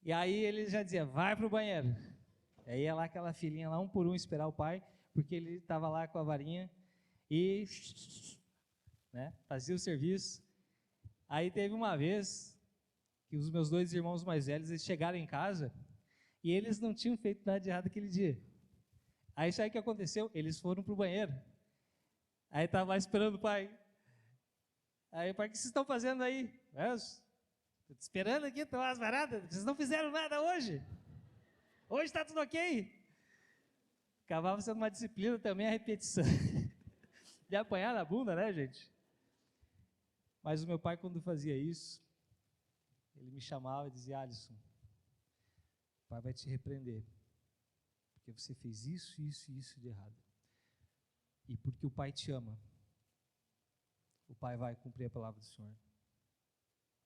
E aí ele já dizia, vai para o banheiro. Aí ia lá aquela filhinha lá, um por um, esperar o pai, porque ele estava lá com a varinha e fazia o serviço. Aí teve uma vez que os meus 2 irmãos mais velhos, eles chegaram em casa e eles não tinham feito nada de errado aquele dia. Aí sabe o que aconteceu? Eles foram para o banheiro. Aí estava lá esperando o pai. Aí o pai, o que vocês estão fazendo aí? Estou te esperando aqui, tomar umas varadas. Vocês não fizeram nada hoje? Hoje está tudo ok? Acabava sendo uma disciplina também a repetição. De apanhar na bunda, né, gente? Mas o meu pai, quando fazia isso, ele me chamava e dizia, Alisson, o pai vai te repreender, porque você fez isso, isso e isso de errado. E porque o pai te ama, o pai vai cumprir a palavra do Senhor.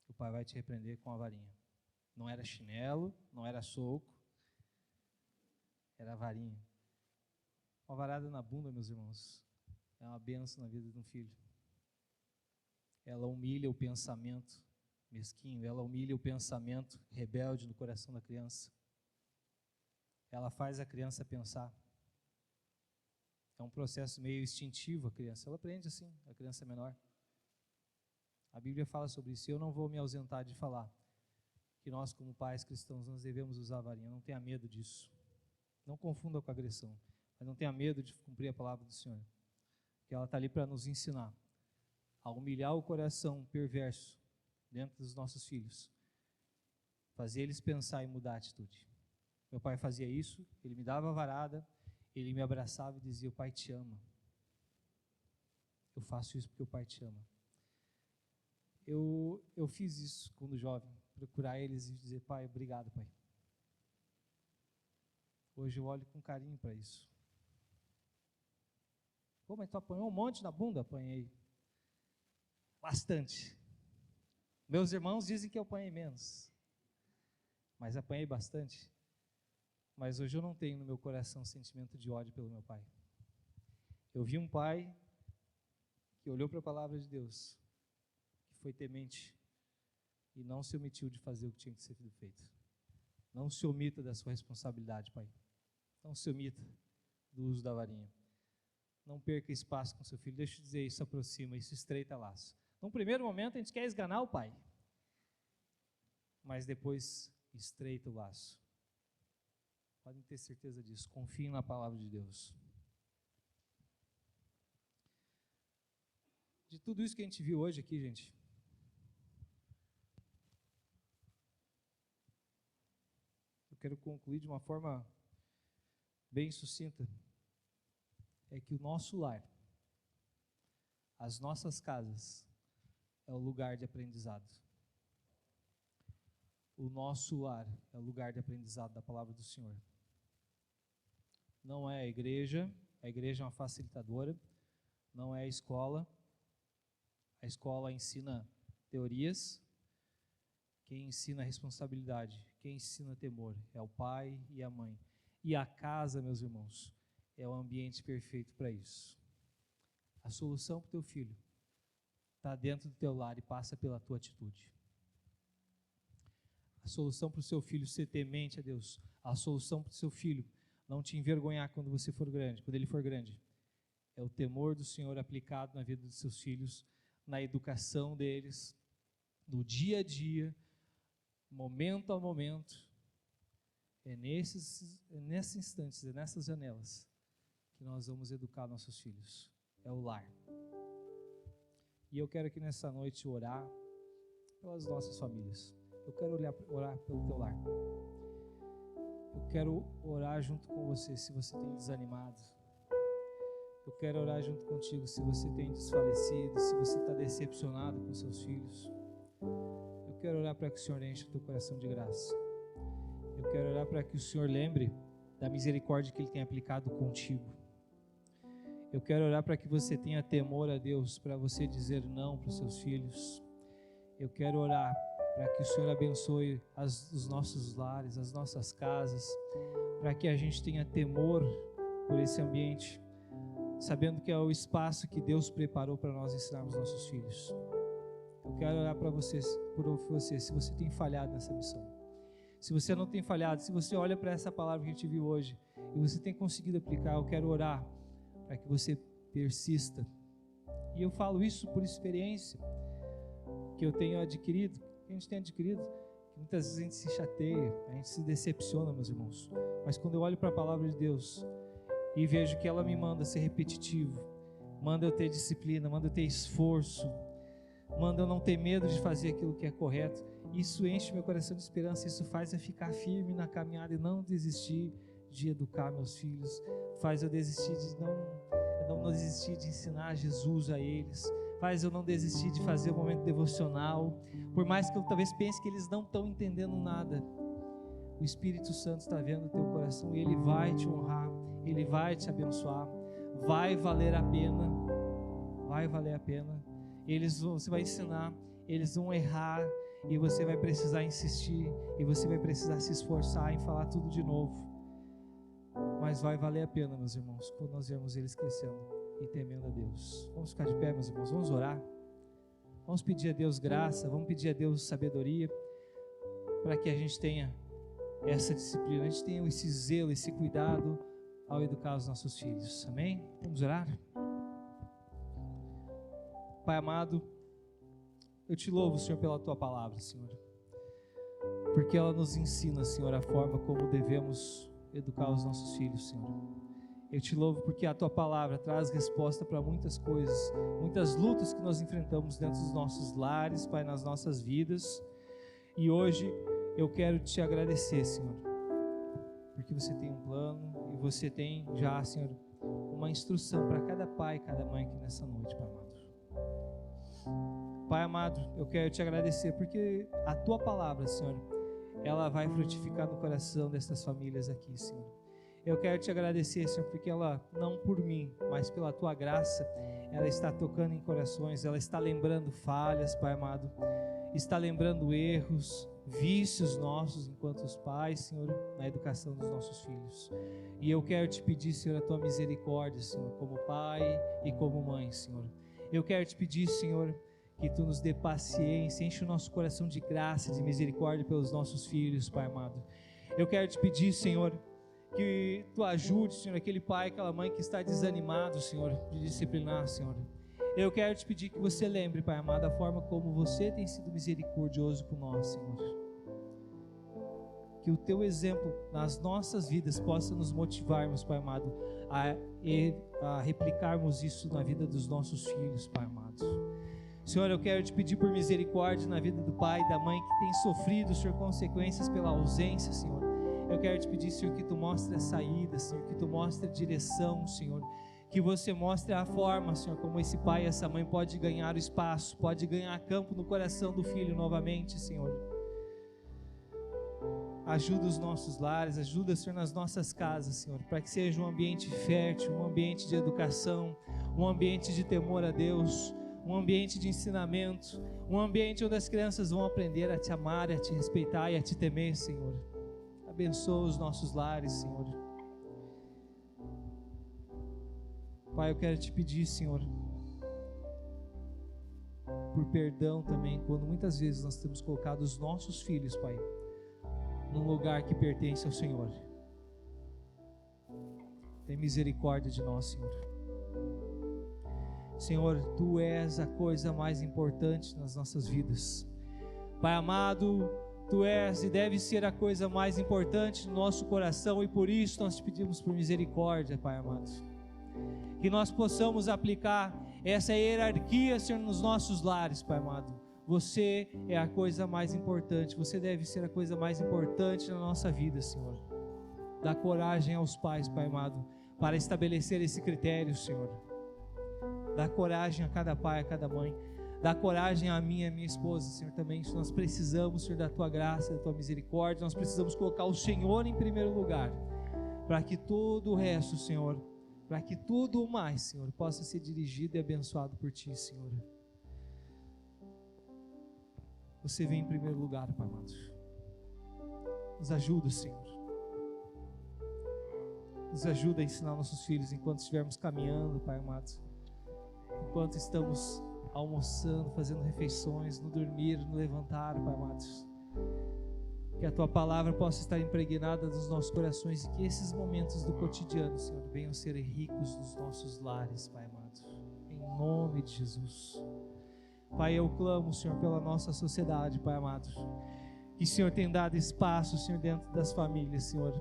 O pai vai te repreender com a varinha. Não era chinelo, não era soco, era a varinha. Uma varada na bunda, meus irmãos, é uma bênção na vida de um filho. Ela humilha o pensamento mesquinho, ela humilha o pensamento rebelde no coração da criança. Ela faz a criança pensar. É um processo meio instintivo a criança, ela aprende assim, a criança menor. A Bíblia fala sobre isso, e eu não vou me ausentar de falar que nós, como pais cristãos, nós devemos usar a varinha, não tenha medo disso. Não confunda com agressão, mas não tenha medo de cumprir a palavra do Senhor, porque ela está ali para nos ensinar a humilhar o coração perverso dentro dos nossos filhos, fazer eles pensar e mudar a atitude. Meu pai fazia isso, ele me dava a varada, ele me abraçava e dizia, o pai te ama. Eu faço isso porque o pai te ama. Eu fiz isso quando jovem, procurar eles e dizer, pai, obrigado, pai. Hoje eu olho com carinho para isso. Pô, mas tu apanhou um monte na bunda? Apanhei. Bastante. Meus irmãos dizem que eu apanhei menos, mas apanhei bastante. Mas hoje eu não tenho no meu coração sentimento de ódio pelo meu pai. Eu vi um pai que olhou para a palavra de Deus, que foi temente e não se omitiu de fazer o que tinha que ser feito. Não se omita da sua responsabilidade, pai. Não se omita do uso da varinha. Não perca espaço com seu filho. Deixa eu dizer, isso aproxima, isso estreita laço. Num primeiro momento a gente quer esganar o pai, mas depois estreita o laço. Podem ter certeza disso, confiem na palavra de Deus. De tudo isso que a gente viu hoje aqui, gente, eu quero concluir de uma forma bem sucinta, é que o nosso lar, as nossas casas, é o lugar de aprendizado. O nosso lar é o lugar de aprendizado da palavra do Senhor. Não é a igreja é uma facilitadora, não é a escola ensina teorias, quem ensina responsabilidade, quem ensina temor, é o pai e a mãe. E a casa, meus irmãos, é o ambiente perfeito para isso. A solução para o teu filho está dentro do teu lar e passa pela tua atitude. A solução para o seu filho ser temente a Deus, a solução para o seu filho não te envergonhar quando você for grande, quando ele for grande, é o temor do Senhor aplicado na vida dos seus filhos, na educação deles, no dia a dia, momento a momento. É nesses instantes, é nessas janelas que nós vamos educar nossos filhos. É o lar. E eu quero aqui nessa noite orar pelas nossas famílias. Eu quero orar pelo teu lar. Eu quero orar junto com você se você tem desanimado. Eu quero orar junto contigo se você tem desfalecido, se você está decepcionado com seus filhos. Eu quero orar para que o Senhor encha o teu coração de graça. Eu quero orar para que o Senhor lembre da misericórdia que Ele tem aplicado contigo. Eu quero orar para que você tenha temor a Deus, para você dizer não para os seus filhos. Eu quero orar para que o Senhor abençoe os nossos lares, as nossas casas, para que a gente tenha temor por esse ambiente, sabendo que é o espaço que Deus preparou para nós ensinarmos nossos filhos. eu quero orar por você, se você tem falhado nessa missão. Se você não tem falhado, se você olha para essa palavra que a gente viu hoje e você tem conseguido aplicar, eu quero orar para que você persista. E eu falo isso por experiência que eu tenho adquirido, que a gente tem adquirido, que muitas vezes a gente se chateia, a gente se decepciona, meus irmãos. Mas quando eu olho para a palavra de Deus e vejo que ela me manda ser repetitivo, manda eu ter disciplina, manda eu ter esforço, manda eu não ter medo de fazer aquilo que é correto, isso enche meu coração de esperança, isso faz eu ficar firme na caminhada e não desistir de educar meus filhos, faz eu desistir de não desistir de ensinar Jesus a eles, faz eu não desistir de fazer o momento devocional, por mais que eu talvez pense que eles não estão entendendo nada. O Espírito Santo está vendo o teu coração e Ele vai te honrar, Ele vai te abençoar, vai valer a pena, você vai ensinar, eles vão errar e você vai precisar insistir e você vai precisar se esforçar em falar tudo de novo, mas vai valer a pena, meus irmãos, quando nós vemos eles crescendo e temendo a Deus. Vamos ficar de pé, meus irmãos, vamos orar, vamos pedir a Deus graça, vamos pedir a Deus sabedoria, para que a gente tenha essa disciplina, a gente tenha esse zelo, esse cuidado ao educar os nossos filhos, amém? Vamos orar? Pai amado, eu te louvo, Senhor, pela tua palavra, Senhor, porque ela nos ensina, Senhor, a forma como devemos educar os nossos filhos, Senhor. Eu te louvo porque a tua palavra traz resposta para muitas coisas, muitas lutas que nós enfrentamos dentro dos nossos lares, Pai, nas nossas vidas. E hoje eu quero te agradecer, Senhor, porque você tem um plano e você tem já, Senhor, uma instrução para cada pai e cada mãe aqui nessa noite, Pai amado. Pai amado, eu quero te agradecer porque a tua palavra, Senhor, ela vai frutificar no coração dessas famílias aqui, Senhor. Eu quero te agradecer, Senhor, porque ela, não por mim, mas pela tua graça, ela está tocando em corações, ela está lembrando falhas, Pai amado, está lembrando erros, vícios nossos enquanto os pais, Senhor, na educação dos nossos filhos. E eu quero te pedir, Senhor, a tua misericórdia, Senhor, como pai e como mãe, Senhor. Eu quero te pedir, Senhor, que tu nos dê paciência, enche o nosso coração de graça, de misericórdia pelos nossos filhos, Pai amado. Eu quero te pedir, Senhor, que tu ajude, Senhor, aquele pai, aquela mãe que está desanimado, Senhor, de disciplinar, Senhor. Eu quero te pedir que você lembre, Pai amado, a forma como você tem sido misericordioso com nós, Senhor. Que o teu exemplo nas nossas vidas possa nos motivarmos, Pai amado, a replicarmos isso na vida dos nossos filhos, Pai amado. Senhor, eu quero te pedir por misericórdia na vida do pai e da mãe que tem sofrido, Senhor, consequências pela ausência, Senhor. Eu quero te pedir, Senhor, que tu mostre a saída, Senhor, que tu mostre a direção, Senhor, que você mostre a forma, Senhor, como esse pai e essa mãe pode ganhar o espaço, pode ganhar campo no coração do filho novamente, Senhor. Ajuda os nossos lares, ajuda, Senhor, nas nossas casas, Senhor, para que seja um ambiente fértil, um ambiente de educação, um ambiente de temor a Deus, um ambiente de ensinamento, um ambiente onde as crianças vão aprender a te amar, a te respeitar e a te temer, Senhor. Abençoa os nossos lares, Senhor. Pai, eu quero te pedir, Senhor, por perdão também, quando muitas vezes nós temos colocado os nossos filhos, Pai, num lugar que pertence ao Senhor. Tem misericórdia de nós, Senhor. Senhor, tu és a coisa mais importante nas nossas vidas. Pai amado, tu és e deve ser a coisa mais importante no nosso coração e por isso nós te pedimos por misericórdia, Pai amado. Que nós possamos aplicar essa hierarquia, Senhor, nos nossos lares, Pai amado. Você é a coisa mais importante, você deve ser a coisa mais importante na nossa vida, Senhor. Dá coragem aos pais, Pai amado, para estabelecer esse critério, Senhor. Dá coragem a cada pai, a cada mãe. Dá coragem a mim e a minha esposa, Senhor, também. Nós precisamos, Senhor, da Tua graça, da Tua misericórdia. Nós precisamos colocar o Senhor em primeiro lugar, para que todo o resto, Senhor, para que tudo o mais, Senhor, possa ser dirigido e abençoado por Ti, Senhor. Você vem em primeiro lugar, Pai amado. Nos ajuda, Senhor. Nos ajuda a ensinar nossos filhos enquanto estivermos caminhando, Pai amado. Enquanto estamos almoçando, fazendo refeições, no dormir, no levantar, Pai amado. Que a Tua palavra possa estar impregnada nos nossos corações e que esses momentos do cotidiano, Senhor, venham ser ricos nos nossos lares, Pai amado. Em nome de Jesus. Pai, eu clamo, Senhor, pela nossa sociedade, Pai amado. Que o Senhor tem dado espaço, Senhor, dentro das famílias, Senhor,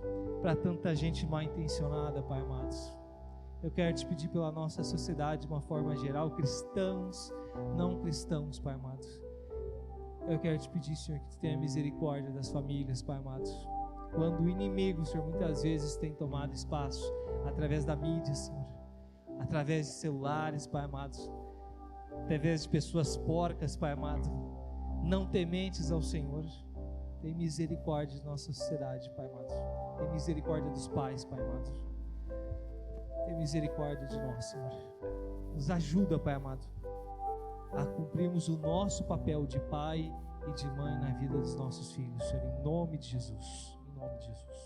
para tanta gente mal intencionada, Pai amado. Eu quero te pedir pela nossa sociedade, de uma forma geral, cristãos, não cristãos, Pai amado. Eu quero te pedir, Senhor, que tu tenha misericórdia das famílias, Pai amado. Quando o inimigo, Senhor, muitas vezes tem tomado espaço através da mídia, Senhor, através de celulares, Pai amado, através de pessoas porcas, Pai amado, não tementes ao Senhor. Tem misericórdia de nossa sociedade, Pai amado. Tem misericórdia dos pais, Pai amado. Tem misericórdia de nós, Senhor. Nos ajuda, Pai amado, a cumprirmos o nosso papel de pai e de mãe na vida dos nossos filhos, Senhor, em nome de Jesus. Em nome de Jesus.